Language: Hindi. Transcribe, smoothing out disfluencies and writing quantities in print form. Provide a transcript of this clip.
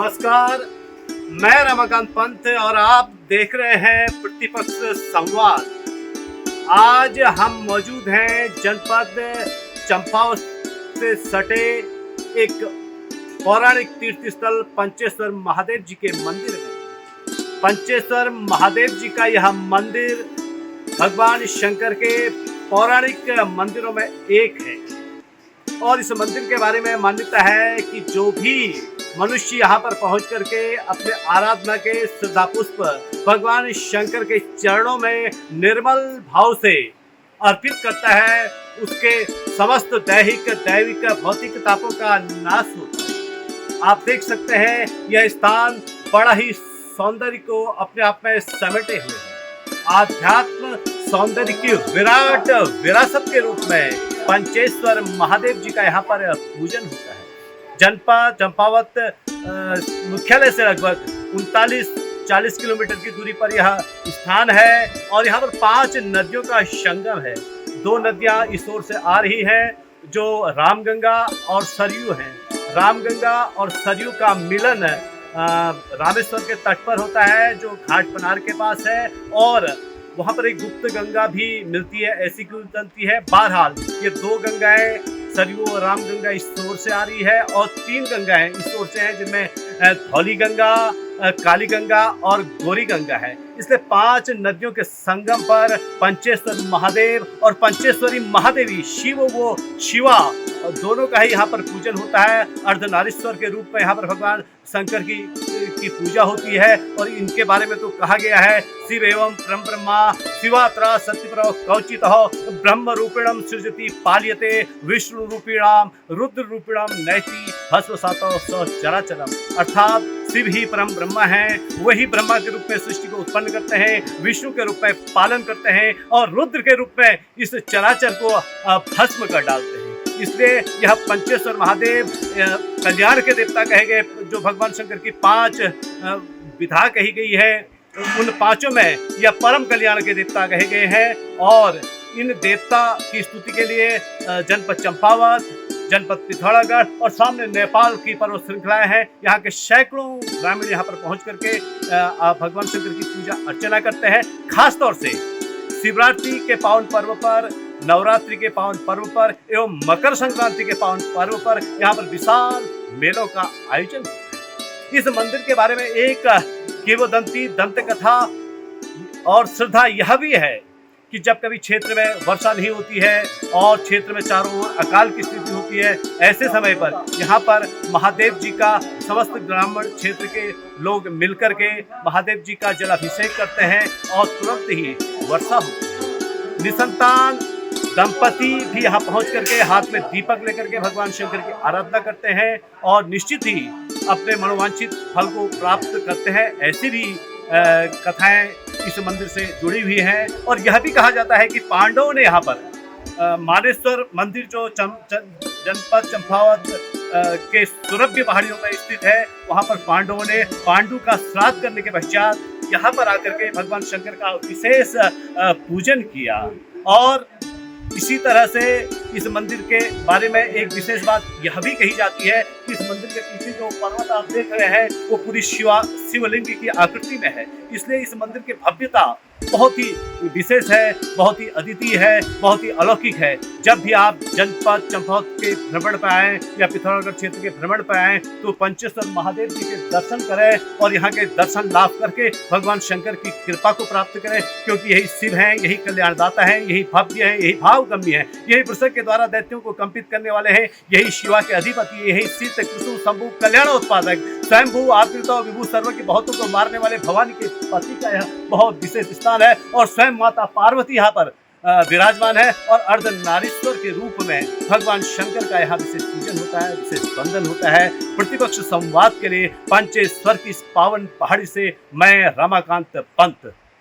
नमस्कार, मैं रमाकांत पंत और आप देख रहे हैं प्रतिपक्ष संवाद। आज हम मौजूद हैं जनपद चंपावत से सटे एक पौराणिक तीर्थ स्थल पंचेश्वर महादेव जी के मंदिर में। पंचेश्वर महादेव जी का यह मंदिर भगवान शंकर के पौराणिक मंदिरों में एक है और इस मंदिर के बारे में मान्यता है कि जो भी मनुष्य यहाँ पर पहुँच करके अपने आराधना के श्रद्धा पुष्प भगवान शंकर के चरणों में निर्मल भाव से अर्पित करता है, उसके समस्त दैहिक दैविक भौतिक तापों का नाश होता है। आप देख सकते हैं यह स्थान बड़ा ही सौंदर्य को अपने आप में समेटे हुए है। आध्यात्म सौंदर्य की विराट विरासत के रूप में पंचेश्वर महादेव जी का यहाँ पर पूजन होता है। जनपद चंपावत मुख्यालय से लगभग 39-40 किलोमीटर की दूरी पर यह स्थान है और यहाँ पर 5 नदियों का संगम है। 2 नदियाँ इस ओर से आ रही हैं जो रामगंगा और सरयू हैं। रामगंगा और सरयू का मिलन रामेश्वर के तट पर होता है जो घाट पनार के पास है और वहाँ पर एक गुप्त गंगा भी मिलती है, ऐसी किंवदंती है। बहरहाल ये 2 गंगाएं सरयू और रामगंगा इस ओर से आ रही है और 3 गंगाएं इस ओर से हैं जिनमें धौली गंगा, काली गंगा और गौरी गंगा है। इसलिए 5 नदियों के संगम पर पंचेश्वर महादेव और पंचेश्वरी महादेवी शिव वो शिवा दोनों का ही यहाँ पर पूजन होता है। अर्धनारीश्वर के रूप में यहाँ पर भगवान शंकर की पूजा होती है और इनके बारे में तो कहा गया है शिव एवं परम ब्रह्मा शिवात्रा सत्यप्रव कौचितः ब्रह्म रूपिणम सृजति पाल्यते विष्णु रूपिणाम रुद्र रूपिणाम नैति भस्मसातो स चराचरम। अर्थात शिव ही परम ब्रह्मा हैं, वही ब्रह्मा के रूप में सृष्टि को उत्पन्न करते हैं, विष्णु के रूप में पालन करते हैं और रुद्र के रूप में इस चराचर को भस्म कर डालते हैं। इसलिए यह पंचेश्वर महादेव कल्याण के देवता कहे गए, जो भगवान शंकर की 5 विधा कही गई है उन 5 में यह परम कल्याण के देवता कहे गए हैं। और इन देवता की स्तुति के लिए जनपद चंपावत, जनपद पिथौरागढ़ और सामने नेपाल की पर्वत श्रृंखलाएं हैं। यहाँ के सैकड़ों ग्रामीण यहाँ पर पहुँच करके भगवान शंकर की पूजा अर्चना करते हैं। खासतौर से शिवरात्रि के पावन पर्व पर, नवरात्रि के पावन पर्व पर एवं मकर संक्रांति के पावन पर्व पर यहाँ पर विशाल मेलों का आयोजन होता है। इस मंदिर के बारे में एक किंवदंती दंत कथा और श्रद्धा यह भी है कि जब कभी क्षेत्र में वर्षा नहीं होती है और क्षेत्र में चारों ओर अकाल की स्थिति होती है, ऐसे समय पर यहाँ पर महादेव जी का समस्त ग्रामीण क्षेत्र के लोग मिलकर के महादेव जी का जलाभिषेक करते हैं और तुरंत ही वर्षा होती है। निसंतान दंपति भी यहाँ पहुँच करके हाथ में दीपक लेकर के भगवान शंकर की आराधना करते हैं और निश्चित ही अपने मनोवांछित फल को प्राप्त करते हैं। ऐसी भी कथाएं इस मंदिर से जुड़ी हुई हैं और यह भी कहा जाता है कि पांडवों ने यहाँ पर मानेश्वर मंदिर जो जनपद चंपावत के सुरभ्य पहाड़ियों में स्थित है, वहाँ पर पांडवों ने पांडु का श्राद्ध करने के पश्चात यहाँ पर आकर के भगवान शंकर का विशेष पूजन किया। और इसी तरह से इस मंदिर के बारे में एक विशेष बात यह भी कही जाती है कि इस मंदिर के पीछे जो पर्वत आप देख रहे हैं वो पूरी शिवलिंग की आकृति में है। इसलिए इस मंदिर की भव्यता बहुत ही विशेष है, बहुत ही अद्वितीय है, बहुत ही अलौकिक है। जब भी आप जनपद चंपावत के भ्रमण पर आएँ या पिथौरागढ़ क्षेत्र के भ्रमण पर आएँ तो पंचेश्वर महादेव जी के दर्शन करें और यहाँ के दर्शन लाभ करके भगवान शंकर की कृपा को प्राप्त करें, क्योंकि यही शिव हैं, यही कल्याणदाता हैं, यही भव्य हैं, यही भावगम्य हैं, यही वृषभ के द्वारा दैत्यों को कंपित करने वाले हैं, यही शिवा के अधिपति, यही शीत कुसुम शंभु कल्याण उत्पादक स्वयंभू आत्मित विभू सर्व के बहुतों को मारने वाले भवानी के पति का यह बहुत विशेष स्थान है और स्वयं माता पार्वती यहाँ पर विराजमान है और अर्धनारीश्वर के रूप में भगवान शंकर का यहाँ विशेष पूजन होता है, विशेष वंदन होता है। प्रतिपक्ष संवाद के लिए पंचेश्वर की इस पावन पहाड़ी से मैं रमाकांत पंत।